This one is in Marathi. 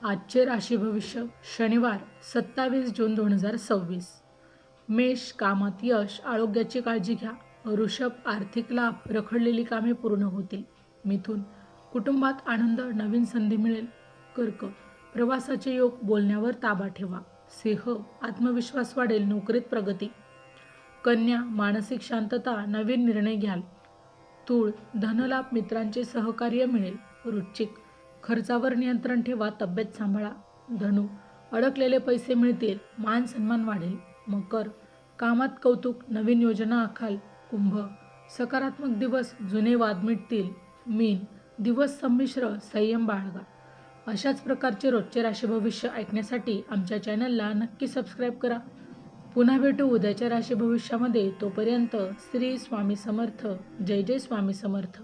आजचे राशी भविष्य शनिवार 27 जून 2026. मेष कामात यश, आरोग्याची काळजी घ्या. वृषभ आर्थिक लाभ, रखडलेली कामे पूर्ण होतील. मिथुन कुटुंबात आनंद, नवीन संधी मिळेल. कर्क प्रवासाचे योग, बोलण्यावर ताबा ठेवा. सिंह आत्मविश्वास वाढेल, नोकरीत प्रगती. कन्या मानसिक शांतता, नवीन निर्णय घ्याल. तूळ धनलाभ, मित्रांचे सहकार्य मिळेल. वृश्चिक खर्चावर नियंत्रण ठेवा, तब्येत सांभाळा. धनु अडकलेले पैसे मिळतील, मान सन्मान वाढेल. मकर कामात कौतुक, नवीन योजना आखाल. कुंभ सकारात्मक दिवस, जुने वाद मिटतील. मीन दिवस संमिश्र, संयम बाळगा. अशाच प्रकारचे रोजचे राशी भविष्य ऐकण्यासाठी आमच्या चॅनलला नक्की सबस्क्राईब करा. पुन्हा भेटू उद्याच्या राशी भविष्यामध्ये. तोपर्यंत श्री स्वामी समर्थ. जय जय स्वामी समर्थ.